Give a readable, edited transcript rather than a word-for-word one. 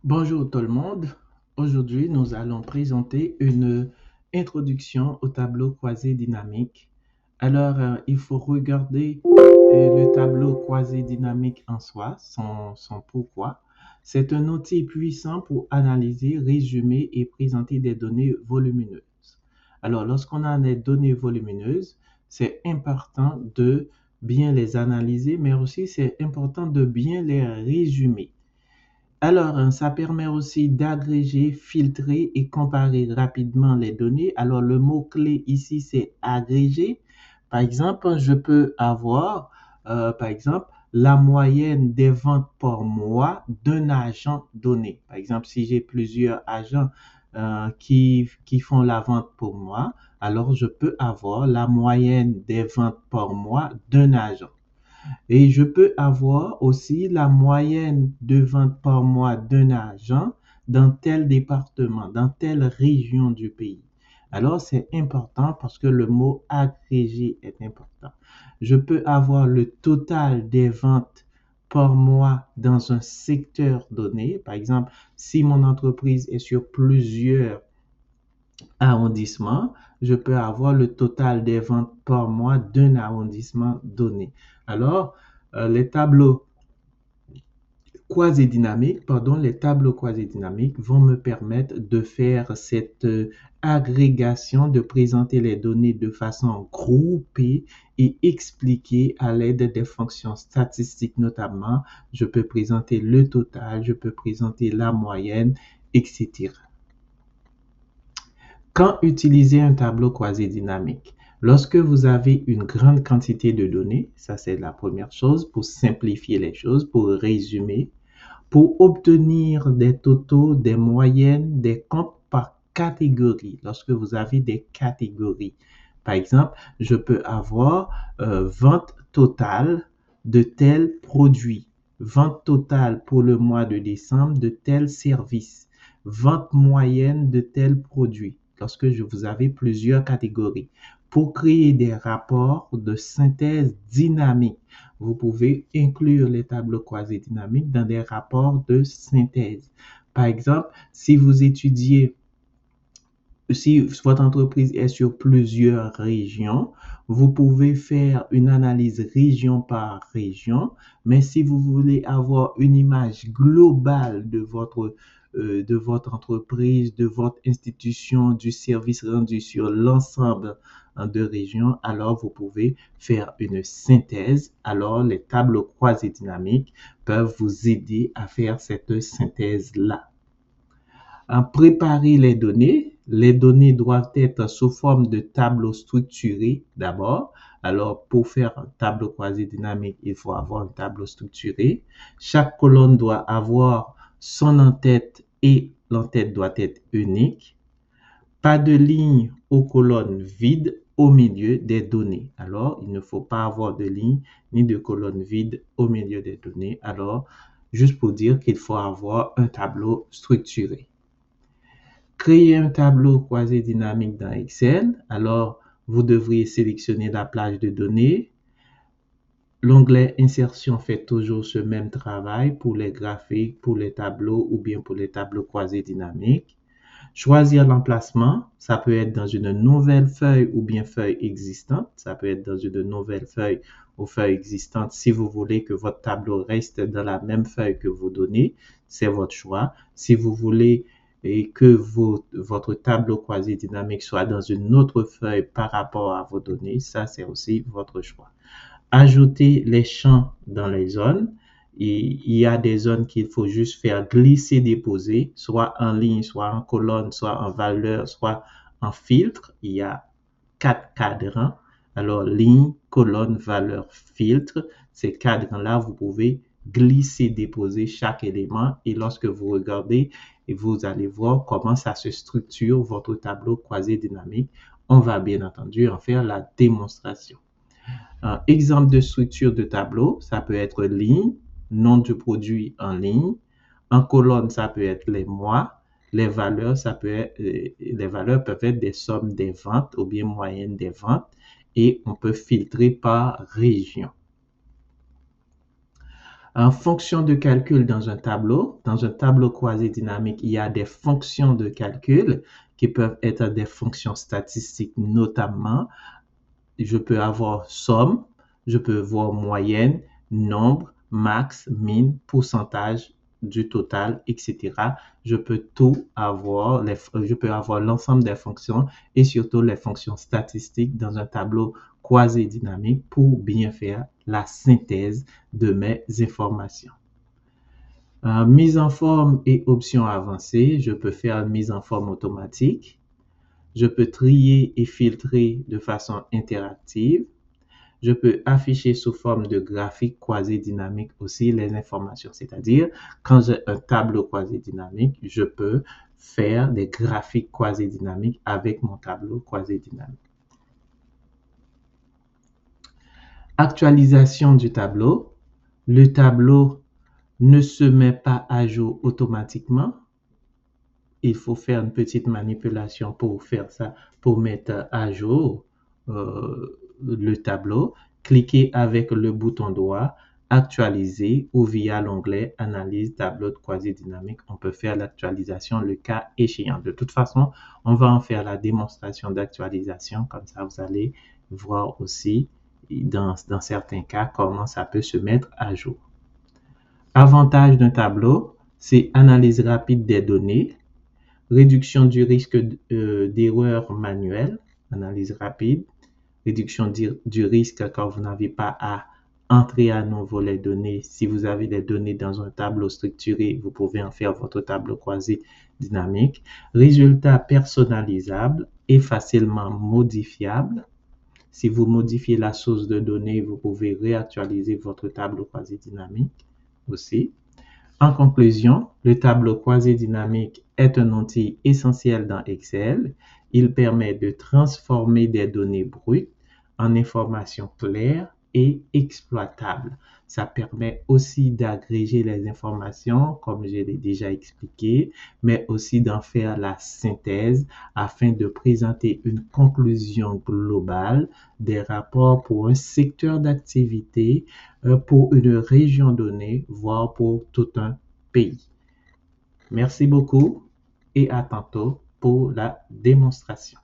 Bonjour tout le monde. Aujourd'hui, nous allons présenter une introduction au tableau croisé dynamique. Il faut regarder le tableau croisé dynamique en soi, son pourquoi. C'est un outil puissant pour analyser, résumer et présenter des données volumineuses. Alors, lorsqu'on a des données volumineuses, c'est important de bien les analyser, mais aussi c'est important de bien les résumer. Ça permet aussi d'agréger, filtrer et comparer rapidement les données. Alors, le mot-clé ici, c'est agréger. Par exemple, je peux avoir, par exemple, la moyenne des ventes par mois d'un agent donné. Par exemple, si j'ai plusieurs agents qui font la vente pour moi, alors je peux avoir la moyenne des ventes par mois d'un agent. Et je peux avoir aussi la moyenne de ventes par mois d'un agent dans tel département, dans telle région du pays. Alors, c'est important parce que le mot agrégé est important. Je peux avoir le total des ventes par mois dans un secteur donné. Par exemple, si mon entreprise est sur plusieurs arrondissement, je peux avoir le total des ventes par mois d'un arrondissement donné. Alors, les tableaux les tableaux quasi-dynamiques vont me permettre de faire cette agrégation, de présenter les données de façon groupée et expliquée à l'aide des fonctions statistiques notamment. Je peux présenter le total, je peux présenter la moyenne, etc. Quand utiliser un tableau quasi-dynamique? Lorsque vous avez une grande quantité de données, ça c'est la première chose, pour simplifier les choses, pour résumer, pour obtenir des totaux, des moyennes, des comptes par catégorie, lorsque vous avez des catégories. Par exemple, je peux avoir vente totale de tel produit, vente totale pour le mois de décembre de tel service, vente moyenne de tel produit, lorsque vous avez plusieurs catégories. Pour créer des rapports de synthèse dynamique, vous pouvez inclure les tableaux quasi-dynamiques dans des rapports de synthèse. Par exemple, si votre entreprise est sur plusieurs régions, vous pouvez faire une analyse région par région, mais si vous voulez avoir une image globale de votre entreprise, de votre institution, du service rendu sur l'ensemble de régions, alors vous pouvez faire une synthèse. Alors, les tableaux croisés dynamiques peuvent vous aider à faire cette synthèse-là. Préparer les données. Les données doivent être sous forme de tableaux structurés d'abord. Alors, pour faire un tableau croisé dynamique, il faut avoir un tableau structuré. Chaque colonne doit avoir son en-tête et l'en-tête doit être unique. Pas de ligne ou colonne vide au milieu des données. Alors, il ne faut pas avoir de ligne ni de colonne vide au milieu des données. Alors, juste pour dire qu'il faut avoir un tableau structuré. Créer un tableau croisé dynamique dans Excel. Alors, vous devriez sélectionner la plage de données. L'onglet Insertion fait toujours ce même travail pour les graphiques, pour les tableaux ou bien pour les tableaux croisés dynamiques. Choisir l'emplacement, ça peut être dans une nouvelle feuille ou bien feuille existante. Ça peut être dans une nouvelle feuille ou feuille existante. Si vous voulez que votre tableau reste dans la même feuille que vos données, c'est votre choix. Si vous voulez que votre tableau croisé dynamique soit dans une autre feuille par rapport à vos données, ça c'est aussi votre choix. Ajouter les champs dans les zones. Il y a des zones qu'il faut juste faire glisser-déposer, soit en ligne, soit en colonne, soit en valeur, soit en filtre. Il y a 4 cadrans. Alors, ligne, colonne, valeur, filtre. Ces cadrans-là, vous pouvez glisser-déposer chaque élément et lorsque vous regardez, vous allez voir comment ça se structure votre tableau croisé dynamique. On va bien entendu en faire la démonstration. Un exemple de structure de tableau, ça peut être ligne, nom du produit en ligne. En colonne, ça peut être les mois. Les valeurs, les valeurs peuvent être des sommes des ventes ou bien moyennes des ventes. Et on peut filtrer par région. En fonction de calcul dans un tableau quasi-dynamique, il y a des fonctions de calcul qui peuvent être des fonctions statistiques notamment. Je peux avoir somme, je peux voir moyenne, nombre, max, min, pourcentage du total, etc. Je peux tout avoir, je peux avoir l'ensemble des fonctions et surtout les fonctions statistiques dans un tableau quasi-dynamique pour bien faire la synthèse de mes informations. Mise en forme et options avancées, je peux faire une mise en forme automatique. Je peux trier et filtrer de façon interactive. Je peux afficher sous forme de graphique quasi-dynamique aussi les informations. C'est-à-dire, quand j'ai un tableau quasi-dynamique, je peux faire des graphiques quasi-dynamiques avec mon tableau quasi-dynamique. Actualisation du tableau. Le tableau ne se met pas à jour automatiquement. Il faut faire une petite manipulation pour faire ça, pour mettre à jour le tableau. Cliquez avec le bouton droit, actualiser ou via l'onglet analyse tableau de quasi-dynamique. On peut faire l'actualisation le cas échéant. De toute façon, on va en faire la démonstration d'actualisation. Comme ça, vous allez voir aussi dans certains cas comment ça peut se mettre à jour. Avantage d'un tableau, c'est analyse rapide des données, réduction du risque d'erreur manuelle, analyse rapide, réduction du risque quand vous n'avez pas à entrer à nouveau les données. Si vous avez des données dans un tableau structuré, vous pouvez en faire votre tableau quasi-dynamique. Résultat personnalisable et facilement modifiable. Si vous modifiez la source de données, vous pouvez réactualiser votre tableau quasi-dynamique aussi. En conclusion, le tableau quasi-dynamique est un outil essentiel dans Excel. Il permet de transformer des données brutes en informations claires et exploitables. Ça permet aussi d'agréger les informations, comme je l'ai déjà expliqué, mais aussi d'en faire la synthèse afin de présenter une conclusion globale des rapports pour un secteur d'activité, pour une région donnée, voire pour tout un pays. Merci beaucoup et à tantôt pour la démonstration.